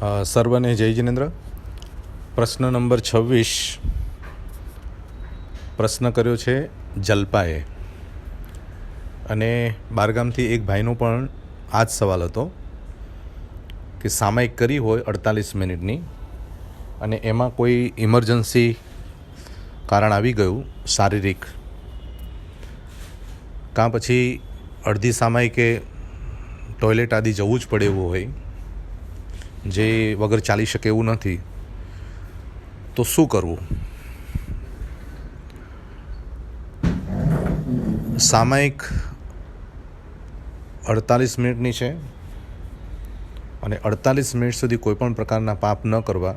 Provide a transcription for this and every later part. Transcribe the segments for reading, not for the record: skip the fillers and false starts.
સર્વને જય જિનેન્દ્ર. પ્રશ્ન નંબર 26 પ્રશ્ન કર્યો છે જલ્પાએ, અને બારગામથી એક ભાઈનો પણ આ જ સવાલ હતો કે સામાયિક કરી હોય 48 મિનિટની અને એમાં કોઈ ઇમરજન્સી કારણ આવી ગયું શારીરિક, કાં પછી અડધી સામાયિકે ટોયલેટ આદિ જવું જ પડે એવું હોય જે વગર ચાલી શકે એવું નથી, તો શું કરવું? સામાયિક 48 મિનિટની છે અને 48 મિનિટ સુધી કોઈપણ પ્રકારના પાપ ન કરવા,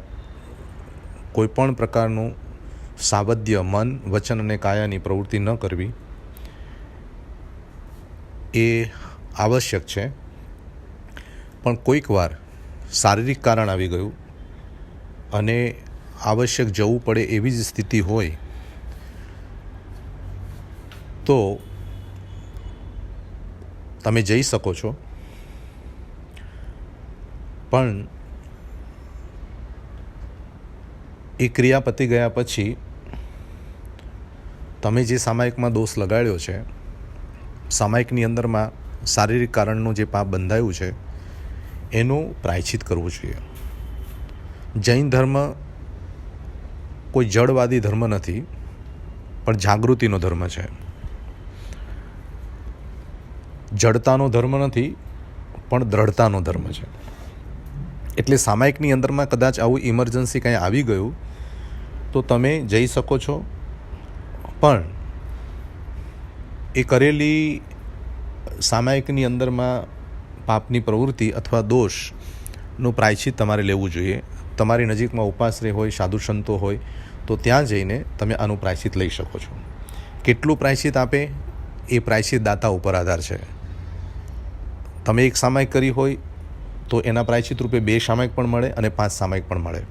કોઈપણ પ્રકારનું સાવધ્ય મન, વચન અને કાયાની પ્રવૃત્તિ ન કરવી એ આવશ્યક છે. પણ કોઈક વાર શારીરિક કારણ આવી ગયું અને આવશ્યક જવું પડે એવી જ સ્થિતિ હોય તો તમે જઈ શકો છો, પણ એ ક્રિયા પતી ગયા પછી તમે જે સામાયિકમાં દોષ લગાડ્યો છે, સામાયિકની અંદરમાં શારીરિક કારણનું જે પાપ બંધાયું છે એનું પ્રાયશ્ચિત કરવું જોઈએ. જૈન ધર્મ કોઈ જડવાદી ધર્મ નથી, પણ જાગૃતિનો ધર્મ છે. જડતાનો ધર્મ નથી, પણ દ્રઢતાનો ધર્મ છે. એટલે સામાયિકની અંદરમાં કદાચ આવું ઇમરજન્સી કંઈ આવી ગયું તો તમે જઈ શકો છો, પણ એ કરેલી સામાયિકની અંદરમાં પાપની પ્રવૃત્તિ અથવા દોષનું પ્રાયશ્ચિત તમારે લેવું જોઈએ. તમારી નજીકમાં ઉપાશ્રય હોય, સાધુ સંતો હોય તો ત્યાં જઈને તમે આનું પ્રાયશ્ચિત લઈ શકો છો. કેટલું પ્રાયશ્ચિત આપે એ પ્રાયશ્ચિત દાતા ઉપર આધાર છે. તમે એક સામાયિક કરી હોય તો એના પ્રાયશ્ચિત રૂપે 2 સામાયિક પણ મળે અને 5 સામાયિક પણ મળે.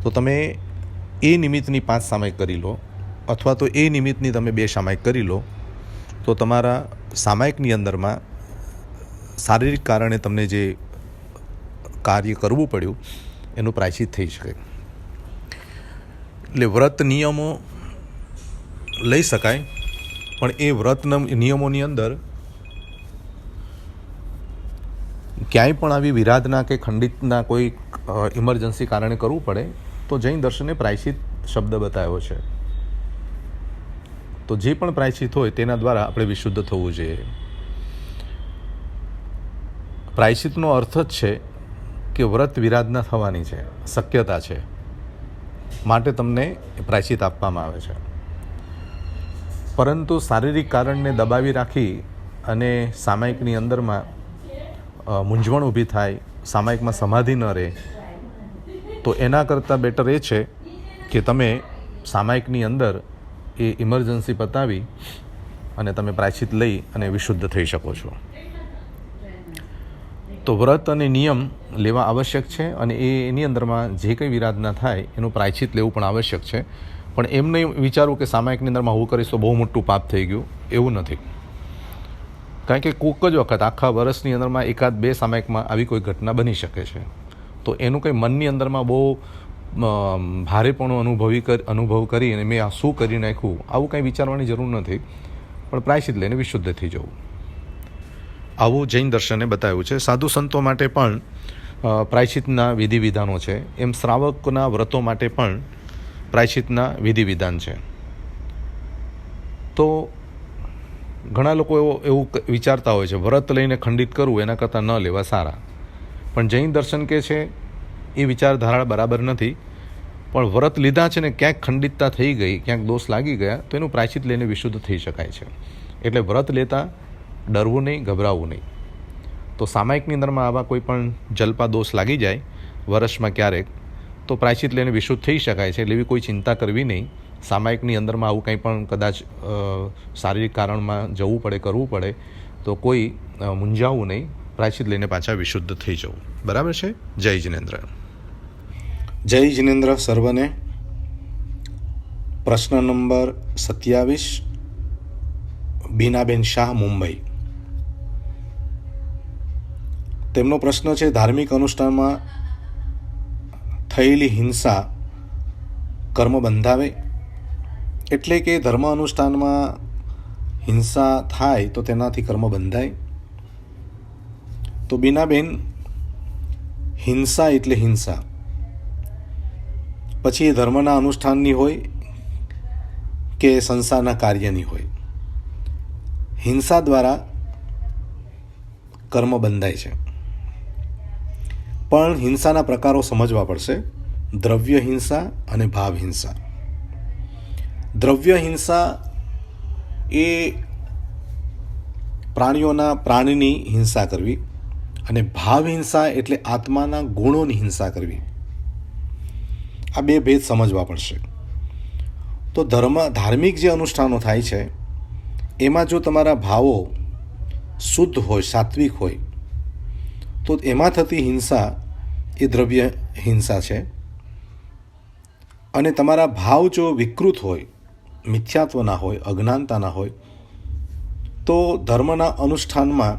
તો તમે એ નિમિત્તની 5 સામાયિક કરી લો, અથવા તો એ નિમિત્તની તમે 2 સામાયિક કરી લો, તો તમારા સામાયિકની અંદરમાં શારીરિક કારણે તમને જે કાર્ય કરવું પડ્યું એનું પ્રાયશ્ચિત થઈ શકે. એટલે વ્રત નિયમો લઈ શકાય, પણ એ વ્રત નિયમોની અંદર ક્યાંય પણ આવી વિરાધના કે ખંડિતના કોઈ ઇમરજન્સી કારણે કરવું પડે તો જૈન દર્શને પ્રાયશ્ચિત શબ્દ બતાવ્યો છે. તો જે પણ પ્રાયશ્ચિત હોય તેના દ્વારા આપણે વિશુદ્ધ થવું જોઈએ. પ્રાયશ્ચિતનો અર્થ જ છે કે વ્રત વિરાધના થવાની છે, શક્યતા છે, માટે તમને પ્રાયશ્ચિત આપવામાં આવે છે. પરંતુ શારીરિક કારણને દબાવી રાખી અને સામાયિકની અંદરમાં મૂંઝવણ ઊભી થાય, સામાયિકમાં સમાધિ ન રહે, તો એના કરતાં બેટર એ છે કે તમે સામાયિકની અંદર એ ઇમરજન્સી પતાવી અને તમે પ્રાયશ્ચિત લઈ અને વિશુદ્ધ થઈ શકો છો. તો વ્રત અને નિયમ લેવા આવશ્યક છે, અને એની અંદરમાં જે કંઈ વિરાધના થાય એનું પ્રાયશ્ચિત લેવું પણ આવશ્યક છે. પણ એમ નહીં વિચારવું કે સામાયિકની અંદરમાં હું કરીશ તો બહુ મોટું પાપ થઈ ગયું, એવું નથી. કારણ કે કોઈક જ વખત આખા વર્ષની અંદરમાં 1-2 સામાયિકમાં આવી કોઈ ઘટના બની શકે છે. તો એનું કંઈ મનની અંદરમાં બહુ ભારેપણું અનુભવ કરી અને મેં આ શું કરી નાખ્યું, આવું કંઈ વિચારવાની જરૂર નથી. પણ પ્રાયશ્ચિત લઈને વિશુદ્ધ થઈ જવું, આવું જૈન દર્શને બતાવ્યું છે. સાધુ સંતો માટે પણ પ્રાયશ્ચિતના વિધિ વિધાનો છે, એમ શ્રાવકના વ્રતો માટે પણ પ્રાયશ્ચિતના વિધિ વિધાન છે. તો ઘણા લોકો એવું વિચારતા હોય છે વ્રત લઈને ખંડિત કરવું એના કરતાં ન લેવા સારા. પણ જૈન દર્શન કહે છે એ વિચારધારા બરાબર નથી. પણ વ્રત લીધા છે ને ક્યાંક ખંડિતતા થઈ ગઈ, ક્યાંક દોષ લાગી ગયા, તો એનું પ્રાયશ્ચિત લઈને વિશુદ્ધ થઈ શકાય છે. એટલે વ્રત લેતા ડરવું નહીં, ગભરાવવું નહીં. તો સામાયિકની અંદરમાં આવા કોઈ પણ જલ્પા દોષ લાગી જાય વર્ષમાં ક્યારેક, તો પ્રાયશ્ચિત લઈને વિશુદ્ધ થઈ શકાય છે. એટલે એવી કોઈ ચિંતા કરવી નહીં. સામાયિકની અંદરમાં આવું કંઈ પણ કદાચ શારીરિક કારણમાં જવું પડે, કરવું પડે, તો કોઈ મૂંઝાવવું નહીં, પ્રાયશ્ચિત લઈને પાછા વિશુદ્ધ થઈ જવું. બરાબર છે? જય જિનેન્દ્ર. જય જિનેન્દ્ર સર્વને. પ્રશ્ન નંબર 27 બીનાબેન શાહ, મુંબઈ. તેમનો પ્રશ્ન છે, ધાર્મિક અનુષ્ઠાનમાં થયેલી હિંસા કર્મ બંધાવે? એટલે કે ધર્મ અનુષ્ઠાનમાં હિંસા થાય તો તેનાથી કર્મ બંધાય? તો બીનાબેન, હિંસા એટલે હિંસા, પછી એ ધર્મના અનુષ્ઠાનની હોય કે સંસારના કાર્યની હોય, હિંસા દ્વારા કર્મ બંધાય છે. પણ હિંસાના પ્રકારો સમજવા પડશે. દ્રવ્ય હિંસા અને ભાવ હિંસા. દ્રવ્ય હિંસા એ પ્રાણીની હિંસા કરવી, અને ભાવ હિંસા એટલે આત્માના ગુણોની હિંસા કરવી. આ બે ભેદ સમજવા પડશે. તો ધાર્મિક જે અનુષ્ઠાનો થાય છે એમાં જો તમારા ભાવો શુદ્ધ હોય, સાત્વિક હોય, તો એમાં થતી હિંસા એ દ્રવ્ય હિંસા છે. અને તમારા ભાવ જો વિકૃત હોય, મિથ્યાત્વના હોય, અજ્ઞાનતાના હોય, તો ધર્મના અનુષ્ઠાનમાં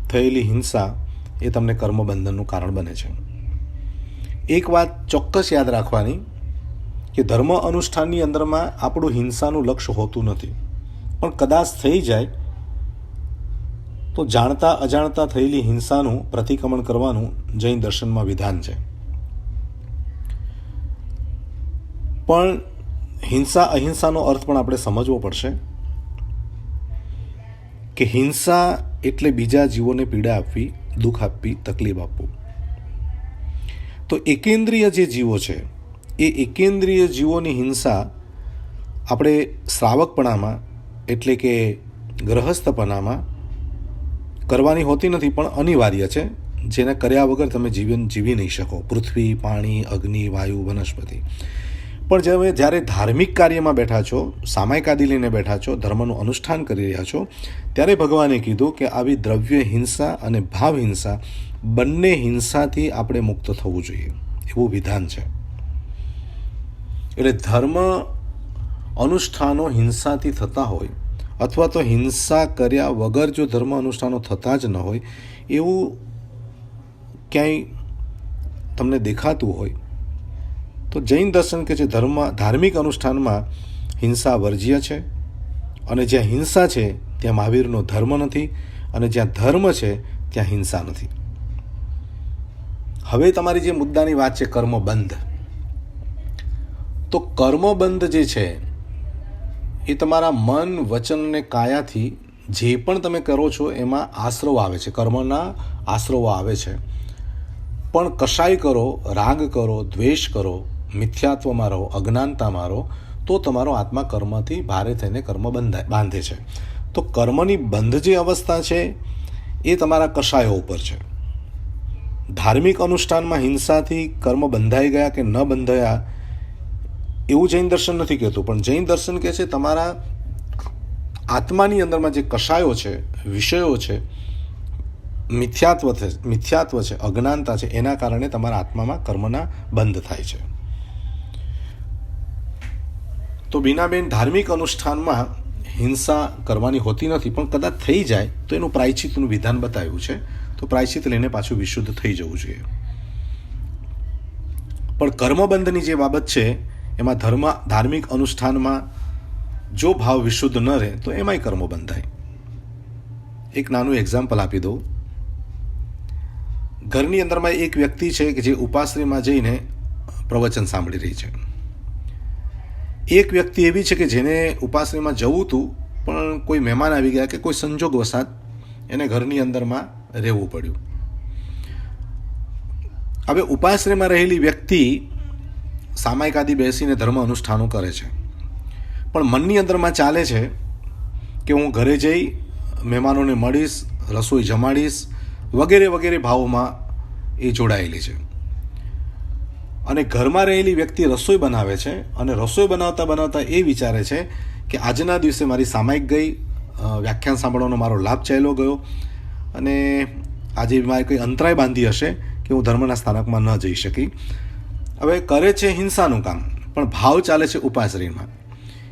થયેલી હિંસા એ તમને કર્મબંધનનું કારણ બને છે. એક વાત ચોક્કસ યાદ રાખવાની કે ધર્મ અનુષ્ઠાનની અંદરમાં આપણું હિંસાનું લક્ષ્ય હોતું નથી, પણ કદાચ થઈ જાય તો જાણતા અજાણતા થયેલી હિંસાનું પ્રતિક્રમણ કરવાનું જૈન દર્શનમાં વિધાન છે. પણ હિંસા અહિંસાનો અર્થ પણ આપણે સમજવો પડશે કે હિંસા એટલે બીજા જીવોને પીડા આપવી, દુઃખ આપવી, તકલીફ આપવું. તો એકેન્દ્રિય જે જીવો છે એ એકેન્દ્રિય જીવોની હિંસા આપણે શ્રાવકપણામાં એટલે કે ગ્રહસ્થપણામાં કરવાની હોતી નથી, પણ અનિવાર્ય છે. જેને કર્યા વગર તમે જીવન જીવી નહીં શકો. પૃથ્વી, પાણી, અગ્નિ, વાયુ, વનસ્પતિ. પણ જ્યારે ધાર્મિક કાર્યમાં બેઠા છો, સામાયિક લઈને બેઠા છો, ધર્મનું અનુષ્ઠાન કરી રહ્યા છો, ત્યારે ભગવાને કીધું કે આવી દ્રવ્ય હિંસા અને ભાવ હિંસા બંને હિંસાથી આપણે મુક્ત થવું જોઈએ, એવું વિધાન છે. એટલે ધર્મ અનુષ્ઠાનો હિંસાથી થતા હોય અથવા તો હિંસા કર્યા વગર જો ધર્મ અનુષ્ઠાનો થતા જ ન હોય એવું ક્યાંય તમને દેખાતું હોય તો જૈન દર્શન કે જે ધાર્મિક અનુષ્ઠાનમાં હિંસા વર્જ્ય છે. અને જ્યાં હિંસા છે ત્યાં મહાવીરનો ધર્મ નથી, અને જ્યાં ધર્મ છે ત્યાં હિંસા નથી. હવે તમારી જે મુદ્દાની વાત છે કર્મબંધ, તો કર્મબંધ જે છે એ તમારા મન, વચન અને કાયાથી જે પણ તમે કરો છો એમાં આશ્રવ આવે છે, કર્મના આશ્રવો આવે છે. પણ કશાય કરો, રાગ કરો, દ્વેષ કરો, મિથ્યાત્વમાં રહો, અજ્ઞાનતામાં રહો, તો તમારો આત્મા કર્મથી ભારે થઈને કર્મ બાંધે છે. તો કર્મની બંધ જે અવસ્થા છે એ તમારા કશાયો ઉપર છે. ધાર્મિક અનુષ્ઠાનમાં હિંસાથી કર્મ બંધાઈ ગયા કે ન બંધાયા એવું જૈન દર્શન નથી કહેતું, પણ જૈન દર્શન કહે છે તમારા આત્માની અંદરમાં જે કશાયો છે, વિષયો છે, મિથ્યાત્વ છે, અજ્ઞાનતા છે, એના કારણે તમારા આત્મામાં કર્મના બંધ થાય છે. તો બીનાબેન, ધાર્મિક અનુષ્ઠાનમાં હિંસા કરવાની હોતી નથી, પણ કદાચ થઈ જાય તો એનું પ્રાયશ્ચિતનું વિધાન બતાવ્યું છે. તો પ્રાયશ્ચિત લઈને પાછું વિશુદ્ધ થઈ જવું જોઈએ. પણ કર્મબંધની જે બાબત છે એમાં ધાર્મિક અનુષ્ઠાનમાં જો ભાવ વિશુદ્ધ ન રહે તો એમાંય કર્મો બંધાય. એક નાનું એક્ઝામ્પલ આપી દઉં. ઘરની અંદરમાં એક વ્યક્તિ છે કે જે ઉપાશ્રયમાં જઈને પ્રવચન સાંભળી રહી છે. એક વ્યક્તિ એવી છે કે જેને ઉપાશ્રયમાં જવું હતું, પણ કોઈ મહેમાન આવી ગયા કે કોઈ સંજોગ વસાત એને ઘરની અંદરમાં રહેવું પડ્યું. હવે ઉપાશ્રયમાં રહેલી વ્યક્તિ સામાયિક બેસીને ધર્મ અનુષ્ઠાનો કરે છે, પણ મનની અંદરમાં ચાલે છે કે હું ઘરે જઈ મહેમાનોને મળીશ, રસોઈ જમાડીશ, વગેરે વગેરે ભાવોમાં એ જોડાયેલી છે. અને ઘરમાં રહેલી વ્યક્તિ રસોઈ બનાવે છે, અને રસોઈ બનાવતા એ વિચારે છે કે આજના દિવસે મારી સામાયિક ગઈ, વ્યાખ્યાન સાંભળવાનો મારો લાભ ચાલ્યો ગયો, અને આજે મારે કંઈ અંતરાય બાંધી હશે કે હું ધર્મના સ્થાનકમાં ન જઈ શકી. હવે કરે છે હિંસાનું કામ, પણ ભાવ ચાલે છે ઉપાશ્રયમાં.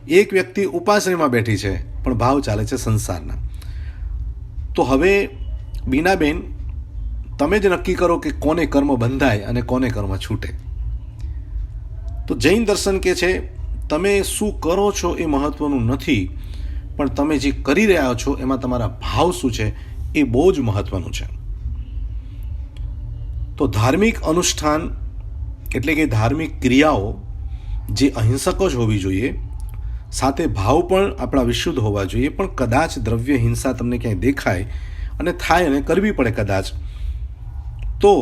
એક વ્યક્તિ ઉપાશ્રયમાં બેઠી છે, પણ ભાવ ચાલે છે સંસારના. તો હવે બીનાબેન, તમે જ નક્કી કરો કે કોને કર્મ બંધાય અને કોને કર્મ છૂટે. તો જૈન દર્શન કે છે તમે શું કરો છો એ મહત્વનું નથી, પણ તમે જે કરી રહ્યા છો એમાં તમારા ભાવ શું છે એ બહુ જ મહત્વનું છે. તો ધાર્મિક અનુષ્ઠાન એટલે કે ધાર્મિક ક્રિયાઓ જે અહિંસક જ હોવી જોઈએ, સાથે ભાવ પણ આપણા વિશુદ્ધ હોવા જોઈએ. પણ કદાચ દ્રવ્ય હિંસા તમને ક્યાંય દેખાય અને થાય અને કરવી પડે કદાચ, તો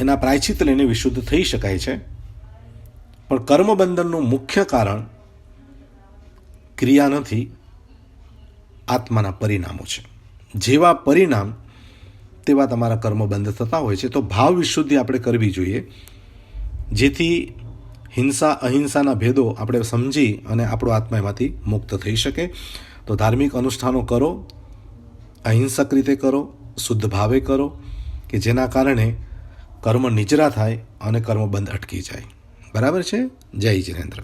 એના પ્રાયશ્ચિત લઈને વિશુદ્ધ થઈ શકાય છે. પણ કર્મબંધનનું મુખ્ય કારણ ક્રિયા નથી, આત્માના પરિણામો છે. જેવા પરિણામ તેવા તમારા કર્મ બંધ થતા હોય છે. તો ભાવ વિશુદ્ધિ આપણે કરવી જોઈએ, જેથી હિંસા અહિંસાના ભેદો આપણે સમજી અને આપણો આત્મા એમાંથી મુક્ત થઈ શકે. તો ધાર્મિક અનુષ્ઠાનો કરો, અહિંસક રીતે કરો, શુદ્ધ ભાવે કરો, કે જેના કારણે કર્મ નિજરા થાય અને કર્મબંધ અટકી જાય. બરાબર છે. જય જિનેન્દ્ર.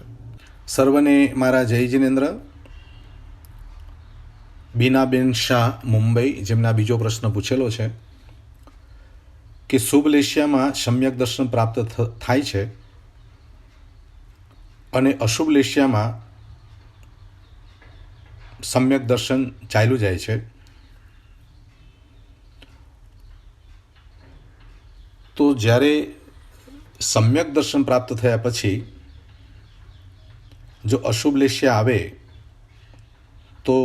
સર્વને મારા જય જિનેન્દ્ર. બીનાબેન શાહ મુંબઈ, જેમના બીજો પ્રશ્ન પૂછેલો છે કે શુભ લેશિયામાં સમ્યક દર્શન પ્રાપ્ત થાય છે અને અશુભ લેશિયામાં સમ્યક દર્શન ચાલ્યું જાય છે. તો જ્યારે સમ્યક દર્શન પ્રાપ્ત થયા પછી જો અશુભ લેશિયા આવે તો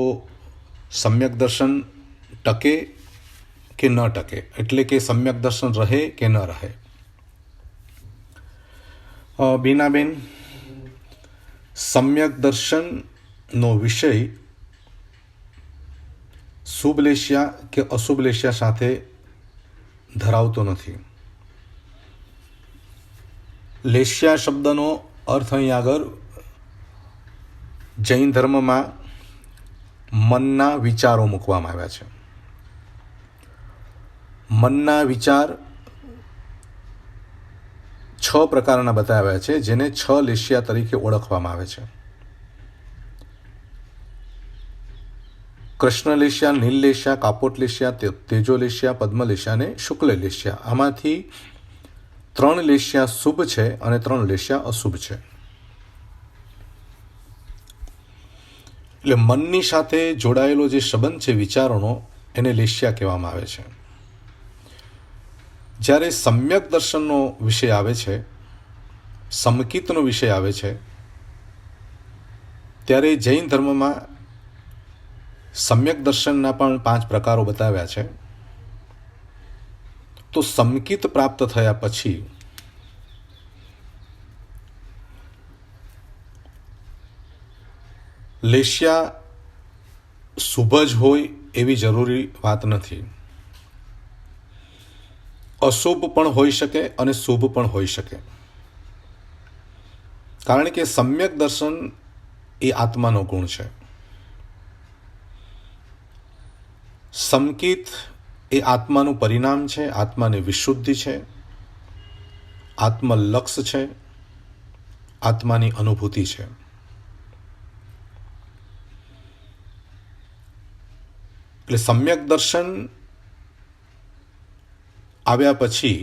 સમ્યક દર્શન ટકે કે ન ટકે, એટલે કે સમ્યક દર્શન રહે કે ન રહે. બીનાબેન, સમ્યક દર્શનનો વિષય શુભ લેશિયા કે અશુભ લેશિયા સાથે ધરાવતો નથી. લેશિયા શબ્દનો અર્થ અહીં આગળ જૈન ધર્મમાં મનના વિચારો મૂકવામાં આવ્યા છે. મનના વિચાર 6 પ્રકારના બતાવ્યા છે, જેને 6 લેશિયા તરીકે ઓળખવામાં આવે છે. કૃષ્ણ લેશિયા, નીલ લેશિયા, કાપોટ લેશિયા, તેજો લેશિયા, પદ્મ લેશિયા અને શુક્લ લેશિયા. આમાંથી 3 લેશિયા શુભ છે અને 3 લેશિયા અશુભ છે. એટલે મનની સાથે જોડાયેલો જે સંબંધ છે વિચારોનો, એને લેશિયા કહેવામાં આવે છે. જ્યારે સમ્યક દર્શનનો વિષય આવે છે, સમકિતનો વિષય આવે છે, ત્યારે જૈન ધર્મમાં સમ્યક દર્શનના પણ 5 પ્રકારો બતાવ્યા છે. તો સમકિત પ્રાપ્ત થયા પછી લેશિયા શુભ જ હોય એવી જરૂરી વાત નથી. અશુભ પણ હોઈ શકે અને શુભ પણ હોઈ શકે. કારણ કે સમ્યક દર્શન એ આત્માનો ગુણ છે. સમકિત એ આત્માનું પરિણામ છે, આત્માની વિશુદ્ધિ છે, આત્મલક્ષ છે, આત્માની અનુભૂતિ છે. એટલે સમ્યક દર્શન આવ્યા પછી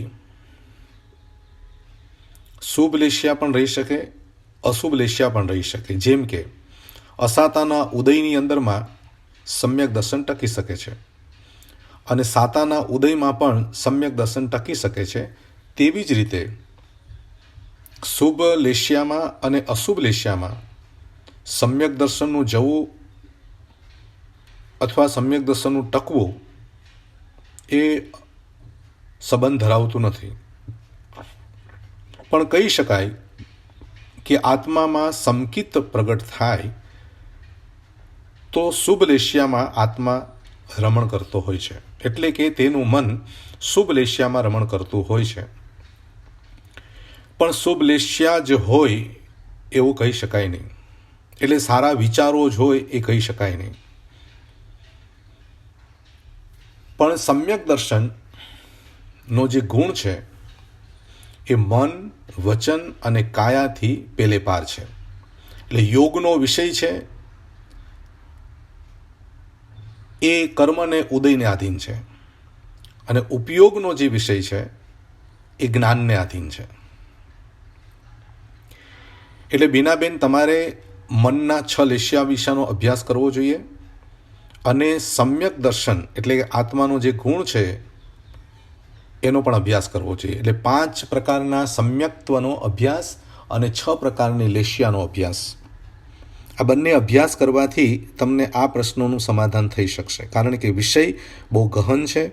શુભ લેશિયા પણ રહી શકે, અશુભ લેશિયા પણ રહી શકે. જેમ કે અસાતાના ઉદયની અંદરમાં સમ્યક દર્શન ટકી શકે છે અને સાતાના ઉદયમાં પણ સમ્યક દર્શન ટકી શકે છે. તેવી જ રીતે શુભ લેશિયામાં અને અશુભ લેશિયામાં સમ્યક દર્શનનું જવું અથવા સમ્યક દર્શનનું ટકવું એ સંબંધ ધરાવતું નથી. પણ કહી શકાય કે આત્મામાં સમકિત પ્રગટ થાય તો શુભ લેશિયામાં આત્મા રમણ કરતો હોય છે, એટલે કે તેનું મન શુભ લેશિયામાં રમણ કરતું હોય છે. પણ શુભ લેશિયા જ હોય એવું કહી શકાય નહીં, એટલે સારા વિચારો જ હોય એ કહી શકાય નહીં. પણ સમ્યક દર્શનનો જે ગુણ છે એ મન, વચન અને કાયાથી પેલે પાર છે. એટલે યોગનો વિષય છે એ કર્મને ઉદયને આધીન છે અને ઉપયોગનો જે વિષય છે એ જ્ઞાનને આધીન છે. એટલે બીનાબેન, તમારે મનના 6 લેશિયા વિષયનો અભ્યાસ કરવો જોઈએ અને સમ્યક દર્શન એટલે કે આત્માનો જે ગુણ છે એનો પણ અભ્યાસ કરવો જોઈએ. એટલે 5 પ્રકારના સમ્યક્ત્વનો અભ્યાસ અને 6 પ્રકારની લેશિયાનો અભ્યાસ. આ બંને અભ્યાસ કરવાથી તમને આ પ્રશ્નોનું સમાધાન થઈ શકશે, કારણ કે વિષય બહુ ગહન છે,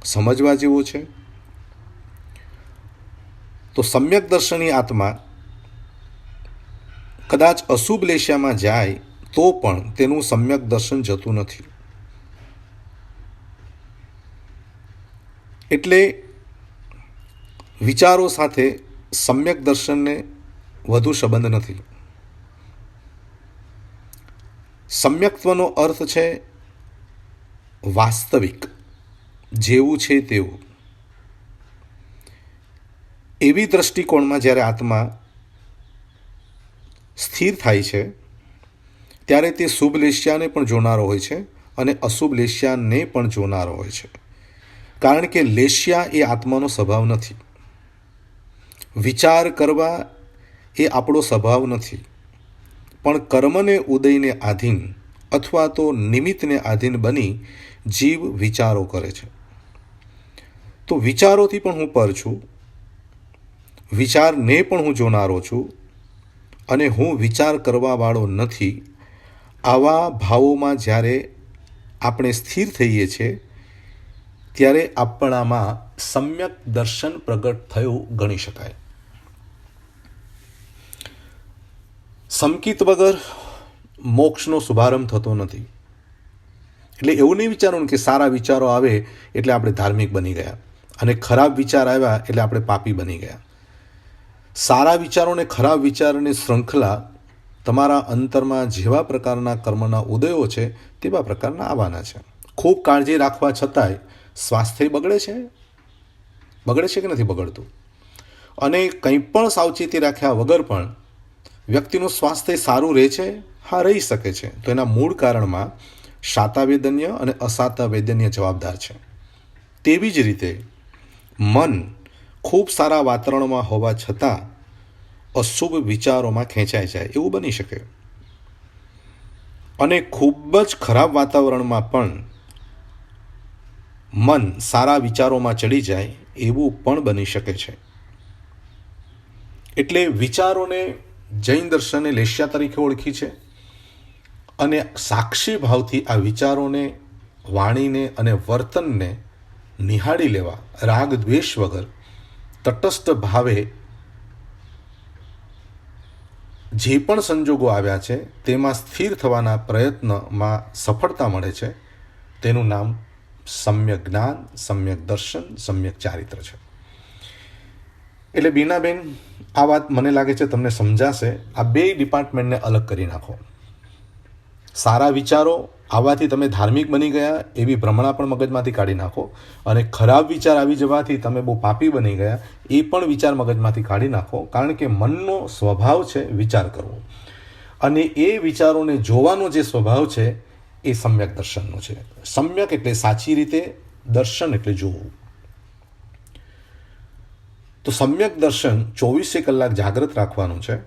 સમજવા જેવો છે. તો સમ્યક દર્શની આત્મા કદાચ અશુભ લેશિયામાં જાય તો પણ તેનું સમ્યક દર્શન જતું નથી. એટલે વિચારો સાથે સમ્યક દર્શનને વધુ સંબંધ નથી. સમ્યક્ત્વનો અર્થ છે વાસ્તવિક, જેવું છે તેવું. એવી દ્રષ્ટિકોણમાં જ્યારે આત્મા સ્થિર થાય છે ત્યારે તે શુભ લેશિયાને પણ જોનારો હોય છે અને અશુભ લેશિયાને પણ જોનારો હોય છે, કારણ કે લેશિયા એ આત્માનો સ્વભાવ નથી. વિચાર કરવા એ આપણો સ્વભાવ નથી, પણ કર્મને ઉદયને આધીન અથવા તો નિમિત્તને આધીન બની જીવ વિચારો કરે છે. તો વિચારોથી પણ હું પર છું, વિચારને પણ હું જોનારો છું અને હું વિચાર કરવાવાળો નથી. આવા ભાવોમાં જ્યારે આપણે સ્થિર થઈએ છીએ ત્યારે આપણામાં સમ્યક દર્શન પ્રગટ થયું ગણી શકાય. સંકિત વગર મોક્ષનો શુભારંભ થતો નથી. એટલે એવું નહીં વિચારવું કે સારા વિચારો આવે એટલે આપણે ધાર્મિક બની ગયા અને ખરાબ વિચાર આવ્યા એટલે આપણે પાપી બની ગયા. સારા વિચારો અને ખરાબ વિચારોની શૃંખલા તમારા અંતરમાં જેવા પ્રકારના કર્મના ઉદયો છે તેવા પ્રકારના આવવાના છે. ખૂબ કાળજી રાખવા છતાંય સ્વાસ્થ્ય બગડે છે કે નથી બગડતું? અને કંઈ પણ સાવચેતી રાખ્યા વગર પણ વ્યક્તિનું સ્વાસ્થ્ય સારું રહે છે? હા, રહી શકે છે. તો એના મૂળ કારણમાં શાતાવેદન્ય અને અશાતાવેદન્ય જવાબદાર છે. તેવી જ રીતે મન ખૂબ સારા વાતાવરણમાં હોવા છતાં અશુભ વિચારોમાં ખેંચાઈ જાય એવું બની શકે, અને ખૂબ જ ખરાબ વાતાવરણમાં પણ મન સારા વિચારોમાં ચડી જાય એવું પણ બની શકે છે. એટલે વિચારોને જૈન દર્શને લેશિયા તરીકે ઓળખી છે અને સાક્ષી ભાવથી આ વિચારોને, વાણીને અને વર્તનને નિહાળી લેવા રાગ દ્વેષ વગર તટસ્થ ભાવે જે પણ સંજોગો આવ્યા છે તેમાં સ્થિર થવાના પ્રયત્નમાં સફળતા મળે છે. તેનું નામ સમ્યક જ્ઞાન, સમ્યક દર્શન, સમ્યક ચારિત્ર છે. એટલે બીનાબેન, આ વાત મને લાગે છે તમને સમજાશે. આ બે ડિપાર્ટમેન્ટને અલગ કરી નાખો. સારા વિચારો આવવાથી તમે ધાર્મિક બની ગયા એવી ભ્રમણા પણ મગજમાંથી કાઢી નાખો, અને ખરાબ વિચાર આવી જવાથી તમે બહુ પાપી બની ગયા એ પણ વિચાર મગજમાંથી કાઢી નાખો. કારણ કે મનનો સ્વભાવ છે વિચાર કરવો, અને એ વિચારોને જોવાનો જે સ્વભાવ છે એ સમ્યક દર્શનનો છે. સમ્યક એટલે સાચી રીતે, દર્શન એટલે જોવું. તો સમ્યક દર્શન 24 કલાક જાગૃત રાખવાનું છે.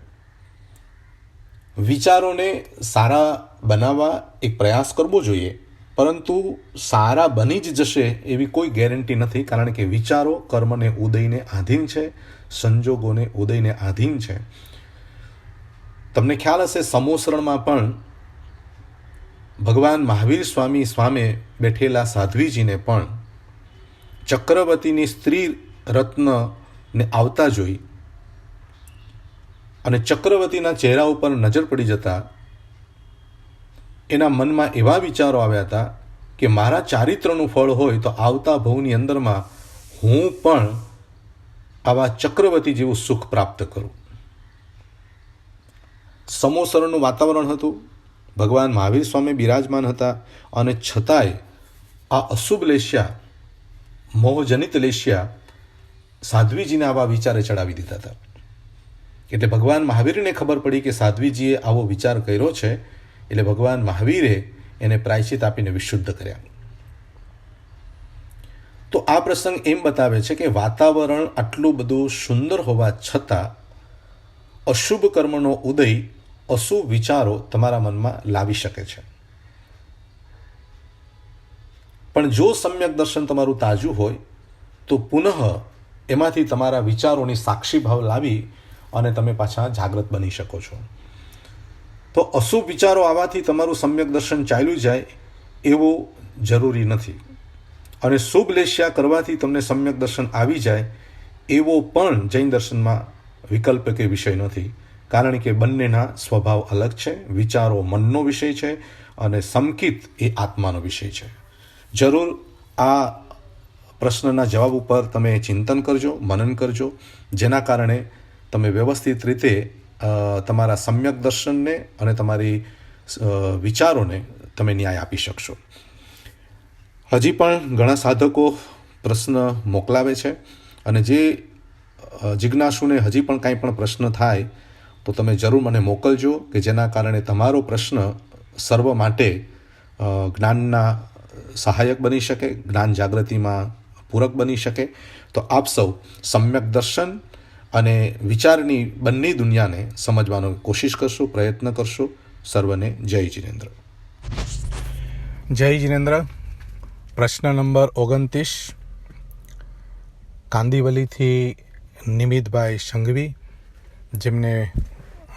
વિચારોને સારા બનાવવા એક પ્રયાસ કરવો જોઈએ, પરંતુ સારા બની જ જશે એવી કોઈ ગેરંટી નથી, કારણ કે વિચારો કર્મને ઉદયને આધીન છે, સંજોગોને ઉદયને આધીન છે. તમને ખ્યાલ હશે, સમોસરણમાં પણ ભગવાન મહાવીર સ્વામી સામે બેઠેલા સાધ્વીજીને પણ ચક્રવર્તીની સ્ત્રી રત્નને આવતા જોઈ અને ચક્રવર્તીના ચહેરા ઉપર નજર પડી જતા એના મનમાં એવા વિચારો આવ્યા હતા કે મારા ચારિત્રનું ફળ હોય તો આવતા ભવની અંદરમાં હું પણ આવા ચક્રવર્તી જેવું સુખ પ્રાપ્ત કરું. સમોસરણનું વાતાવરણ હતું, ભગવાન મહાવીર સ્વામી બિરાજમાન હતા, અને છતાંય આ અશુભ લેશિયા, મોહજનિત લેશિયા સાધ્વીજીને આવા વિચારે ચડાવી દીધા હતા. એટલે ભગવાન મહાવીરને ખબર પડી કે સાધ્વીજીએ આવો વિચાર કર્યો છે, એટલે ભગવાન મહાવીરે એને પ્રાયશ્ચિત આપીને વિશુદ્ધ કર્યા. તો આ પ્રસંગ એમ બતાવે છે કે વાતાવરણ આટલું બધું સુંદર હોવા છતાં અશુભ કર્મનો ઉદય અશુભ વિચારો તમારા મનમાં લાવી શકે છે. પણ જો સમ્યક દર્શન તમારું તાજું હોય તો પુનઃ એમાંથી તમારા વિચારોની સાક્ષી ભાવ લાવી અને તમે પાછા જાગૃત બની શકો છો. તો અશુભ વિચારો આવવાથી તમારું સમ્યક દર્શન ચાલ્યું જાય એવું જરૂરી નથી, અને શુભ લેસ્યા કરવાથી તમને સમ્યક દર્શન આવી જાય એવો પણ જૈન દર્શનમાં વિકલ્પ કે વિષય નથી, કારણ કે બંનેના સ્વભાવ અલગ છે. વિચારો મનનો વિષય છે અને સંકિત એ આત્માનો વિષય છે. જરૂર આ પ્રશ્નના જવાબ ઉપર તમે ચિંતન કરજો, મનન કરજો, જેના કારણે તમે વ્યવસ્થિત રીતે તમારા સમ્યક દર્શનને અને તમારી વિચારોને તમે ન્યાય આપી શકશો. હજી પણ ઘણા સાધકો પ્રશ્ન મોકલાવે છે, અને જે જિજ્ઞાસુને હજી પણ કાંઈ પણ પ્રશ્ન થાય તો તમે જરૂર મને મોકલજો, કે જેના કારણે તમારો પ્રશ્ન સર્વ માટે જ્ઞાનના સહાયક બની શકે, જ્ઞાન જાગૃતિમાં પૂરક બની શકે. તો આપ સૌ સમ્યક દર્શન અને વિચારની બંને દુનિયાને સમજવાનો કોશિશ કરશો, પ્રયત્ન કરશો. સર્વને જય જિનેન્દ્ર. જય જિનેન્દ્ર. પ્રશ્ન નંબર 29 કાંદીવલીથી નિમિતભાઈ સંઘવી, જેમને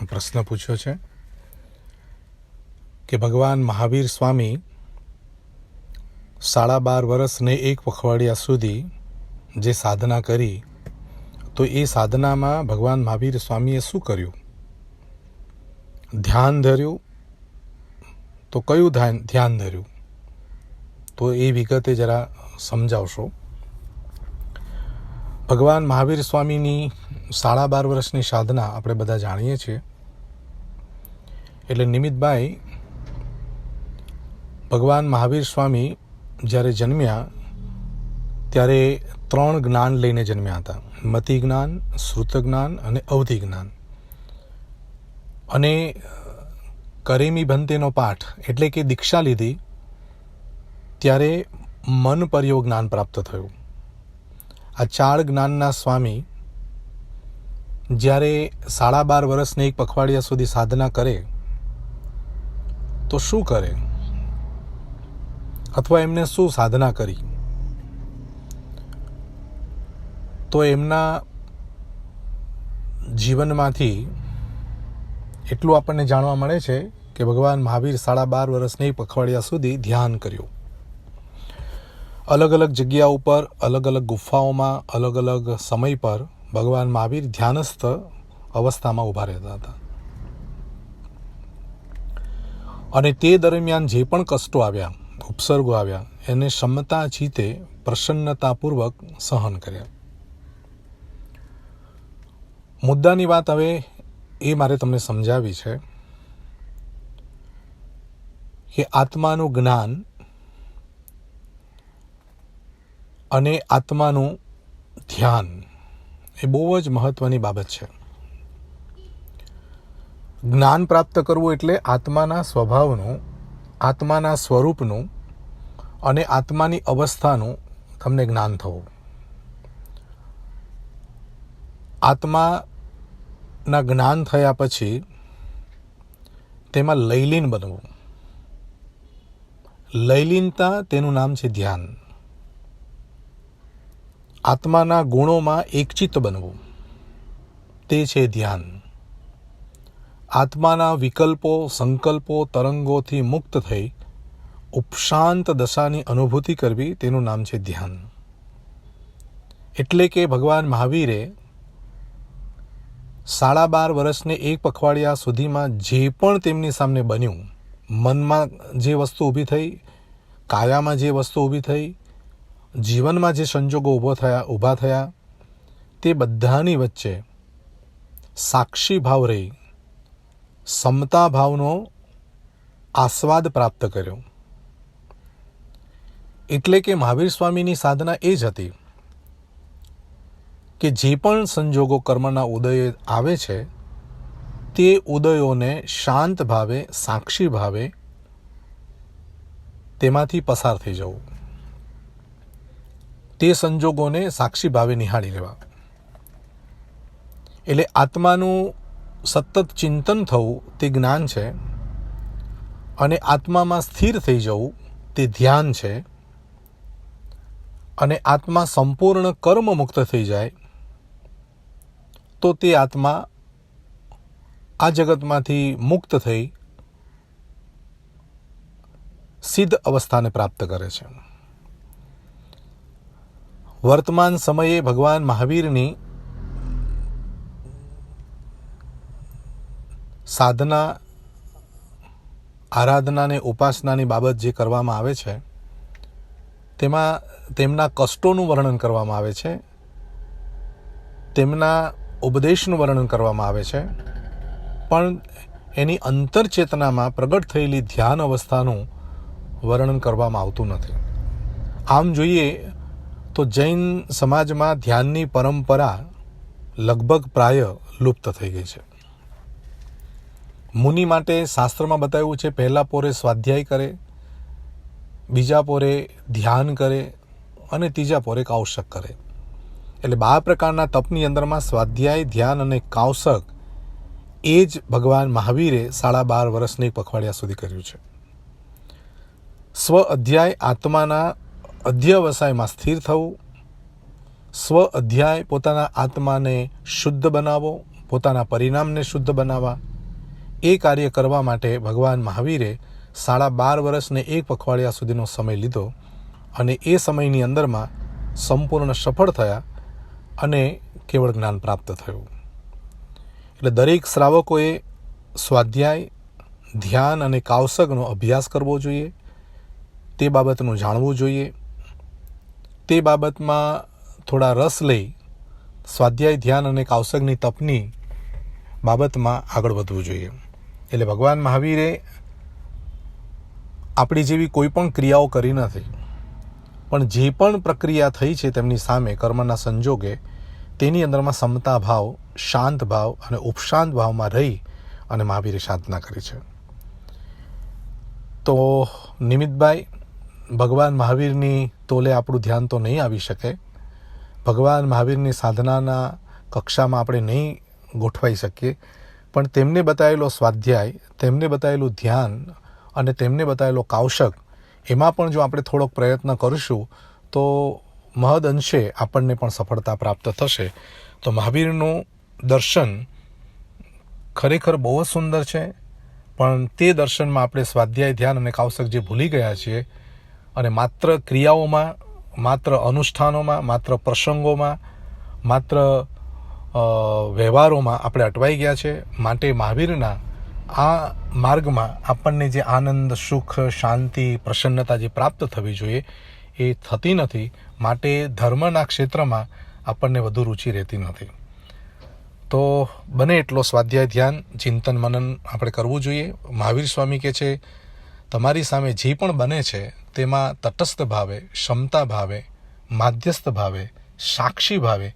પ્રશ્ન પૂછ્યો છે કે ભગવાન મહાવીર સ્વામી 12.5 વર્ષ ને 1 પખવાડિયા સુધી જે સાધના કરી, તો એ સાધનામાં ભગવાન મહાવીર સ્વામીએ શું કર્યું? ધ્યાન ધર્યું? તો કયું ધ્યાન ધર્યું? તો એ વિગતે જરા સમજાવશો. ભગવાન મહાવીર સ્વામીની 12.5 વર્ષની સાધના આપણે બધા જાણીએ છીએ. એટલે નિમિતભાઈ, ભગવાન મહાવીર સ્વામી જ્યારે જન્મ્યા ત્યારે 3 જ્ઞાન લઈને જન્મ્યા હતા: મતિ જ્ઞાન, શ્રુત જ્ઞાન અને અવધિ જ્ઞાન. અને કરેમી ભંતેનો પાઠ એટલે કે દીક્ષા લીધી ત્યારે મન પરયો જ્ઞાન પ્રાપ્ત થયું. આ 4 જ્ઞાનના સ્વામી જ્યારે 12.5 વર્ષને 1 પખવાડિયા સુધી સાધના કરે તો શું કરે, અથવા એમને શું સાધના કરી? તો એમના જીવનમાંથી એટલું આપણને જાણવા મળે છે કે ભગવાન મહાવીર 12.5 વર્ષને 1 પખવાડિયા સુધી ધ્યાન કર્યું. અલગ અલગ જગ્યા ઉપર, અલગ અલગ ગુફાઓમાં, અલગ અલગ સમય પર ભગવાન મહાવીર ધ્યાનસ્થ અવસ્થામાં ઊભા રહેતા હતા. અને તે દરમિયાન જે પણ કષ્ટો આવ્યા, ઉપસર્ગો આવ્યા, એને ક્ષમતા ચિત્તે પ્રસન્નતાપૂર્વક સહન કર્યા. મુદ્દાની વાત હવે એ મારે તમને સમજાવી છે કે આત્માનું જ્ઞાન અને આત્માનું ધ્યાન એ બહુ જ મહત્વની બાબત છે. જ્ઞાન પ્રાપ્ત કરવું એટલે આત્માના સ્વભાવનું, આત્માના સ્વરૂપનું અને આત્માની અવસ્થાનું તમને જ્ઞાન થવું. આત્માના જ્ઞાન થયા પછી તેમાં લયલીન બનવું. લયલીનતા, તેનું નામ છે ધ્યાન. આત્માના ગુણોમાં એકચિત્ત બનવું, તે છે ધ્યાન. આત્માના વિકલ્પો, સંકલ્પો, તરંગોથી મુક્ત થઈ ઉપશાંત દશાની અનુભૂતિ કરવી, તેનું નામ છે ધ્યાન. એટલે કે ભગવાન મહાવીરે 12.5 વર્ષને 1 પખવાડિયા સુધીમાં જે પણ તેમની સામે બન્યું, મનમાં જે વસ્તુ ઊભી થઈ, કાયામાં જે વસ્તુ ઊભી થઈ, જીવનમાં જે સંજોગો ઊભા થયા, તે બધાની વચ્ચે સાક્ષી ભાવ રહી સમતા ભાવનો આસ્વાદ પ્રાપ્ત કર્યો. એટલે કે મહાવીર સ્વામીની સાધના એ જ હતી કે જે પણ સંજોગો કર્મના ઉદય આવે છે તે ઉદયોને શાંત ભાવે, સાક્ષી ભાવે તેમાંથી પસાર થઈ જવું. તે સંજોગોને સાક્ષી ભાવે નિહાળી લેવા. એટલે આત્માનું સતત ચિંતન થવું તે જ્ઞાન છે, અને આત્મામાં સ્થિર થઈ જવું તે ધ્યાન છે, અને આત્મા સંપૂર્ણ કર્મ મુક્ત થઈ જાય તો તે આત્મા આ જગતમાંથી મુક્ત થઈ સિદ્ધ અવસ્થાને પ્રાપ્ત કરે છે. વર્તમાન સમયે ભગવાન મહાવીરની સાધના, આરાધના અને ઉપાસનાની બાબત જે કરવામાં આવે છે તેમાં તેમના કષ્ટોનું વર્ણન કરવામાં આવે છે, તેમના ઉપદેશનું વર્ણન કરવામાં આવે છે, પણ એની અંતરચેતનામાં પ્રગટ થયેલી ધ્યાન અવસ્થાનું વર્ણન કરવામાં આવતું નથી. આમ જોઈએ તો જૈન સમાજમાં ધ્યાનની પરંપરા લગભગ પ્રાય લુપ્ત થઈ ગઈ છે. મુનિ માટે શાસ્ત્રમાં બતાવ્યું છે પહેલા પોરે સ્વાધ્યાય કરે, બીજા પોરે ધ્યાન કરે અને ત્રીજા પોરે કૌશક કરે. એટલે 12 પ્રકારના તપની અંદરમાં સ્વાધ્યાય, ધ્યાન અને કૌશક એ જ ભગવાન મહાવીરે 12.5 વર્ષની પખવાડિયા સુધી કર્યું છે. સ્વ અધ્યાય આત્માના અધ્યવસાયમાં સ્થિર થવું, સ્વ અધ્યાય પોતાના આત્માને શુદ્ધ બનાવવો, પોતાના પરિણામને શુદ્ધ બનાવવા, એ કાર્ય કરવા માટે ભગવાન મહાવીરે 12.5 વર્ષને 1 પખવાડિયા સુધીનો સમય લીધો, અને એ સમયની અંદરમાં સંપૂર્ણ સફળ થયા અને કેવળ જ્ઞાન પ્રાપ્ત થયું. એટલે દરેક શ્રાવકોએ સ્વાધ્યાય, ધ્યાન અને કૌશકનો અભ્યાસ કરવો જોઈએ, તે બાબતનું જાણવું જોઈએ, તે બાબતમાં થોડા રસ લઈ સ્વાધ્યાય, ધ્યાન અને કૌશકની તપની બાબતમાં આગળ વધવું જોઈએ. એટલે ભગવાન મહાવીરે આપણી જેવી કોઈ પણ ક્રિયાઓ કરી નથી, પણ જે પણ પ્રક્રિયા થઈ છે તેમની સામે કર્મના સંજોગે તેની અંદરમાં સમતા ભાવ, શાંત ભાવ અને ઉપશાંત ભાવમાં રહી અને મહાવીરે સાધના કરી છે. તો નિમિતભાઈ, ભગવાન મહાવીરની તોલે આપણું ધ્યાન તો નહીં આવી શકે, ભગવાન મહાવીરની સાધનાના કક્ષામાં આપણે નહીં ગોઠવાઈ શકીએ, પણ તેમને બતાવેલો સ્વાધ્યાય, તેમને બતાવેલું ધ્યાન અને તેમને બતાવેલો કૌશક, એમાં પણ જો આપણે થોડોક પ્રયત્ન કરીશું તો મહદ અંશે આપણને પણ સફળતા પ્રાપ્ત થશે. તો મહાવીરનું દર્શન ખરેખર બહુ જ સુંદર છે, પણ તે દર્શનમાં આપણે સ્વાધ્યાય, ધ્યાન અને કૌશક જે ભૂલી ગયા છીએ અને માત્ર ક્રિયાઓમાં, માત્ર અનુષ્ઠાનોમાં, માત્ર પ્રસંગોમાં, માત્ર વ્યવહારોમાં આપણે અટવાઈ ગયા છે. માટે મહાવીરના આ માર્ગમાં આપણને જે આનંદ, સુખ, શાંતિ, પ્રસન્નતા જે પ્રાપ્ત થવી જોઈએ એ થતી નથી. માટે ધર્મના ક્ષેત્રમાં આપણને વધુ રુચિ રહેતી નથી. તો બને એટલો સ્વાધ્યાય, ધ્યાન, ચિંતન, મનન આપણે કરવું જોઈએ. મહાવીર સ્વામી કહે છે, તમારી સામે જે પણ બને છે તેમાં તટસ્થ ભાવે, ક્ષમતા ભાવે, માધ્યસ્થ ભાવે, સાક્ષી ભાવે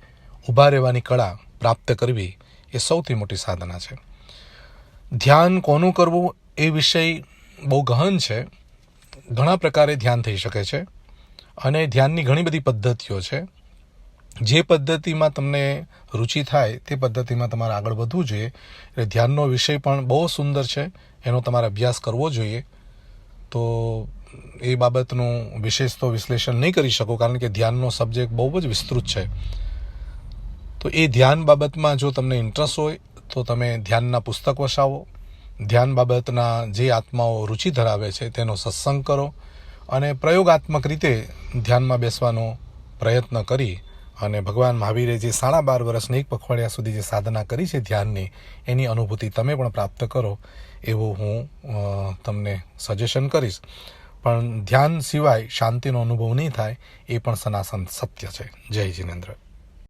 ઊભા રહેવાની કળા પ્રાપ્ત કરવી એ સૌથી મોટી સાધના છે. ધ્યાન કોનું કરવું એ વિષય બહુ ગહન છે. ઘણા પ્રકારે ધ્યાન થઈ શકે છે અને ધ્યાનની ઘણી બધી પદ્ધતિઓ છે. જે પદ્ધતિમાં તમને રુચિ થાય તે પદ્ધતિમાં તમારે આગળ વધવું જોઈએ. એટલે ધ્યાનનો વિષય પણ બહુ સુંદર છે, એનો તમારે અભ્યાસ કરવો જોઈએ. તો એ બાબતનું વિશેષ તો વિશ્લેષણ નહીં કરી શકો, કારણ કે ધ્યાનનો સબ્જેક્ટ બહુ જ વિસ્તૃત છે. તો એ ધ્યાન બાબતમાં જો તમને ઇન્ટરેસ્ટ હોય તો તમે ધ્યાનના પુસ્તક વસાવો, ધ્યાન બાબતના જે આત્માઓ રુચિ ધરાવે છે તેનો સત્સંગ કરો અને પ્રયોગાત્મક રીતે ધ્યાનમાં બેસવાનો પ્રયત્ન કરી અને ભગવાન મહાવીરે જે 12.5 વર્ષની 1 પખવાડિયા સુધી જે સાધના કરી છે ધ્યાનની, એની અનુભૂતિ તમે પણ પ્રાપ્ત કરો એવું હું તમને સજેશન કરીશ. પણ ધ્યાન સિવાય શાંતિનો અનુભવ નહીં થાય એ પણ સનાતન સત્ય છે. જય જિનેન્દ્ર.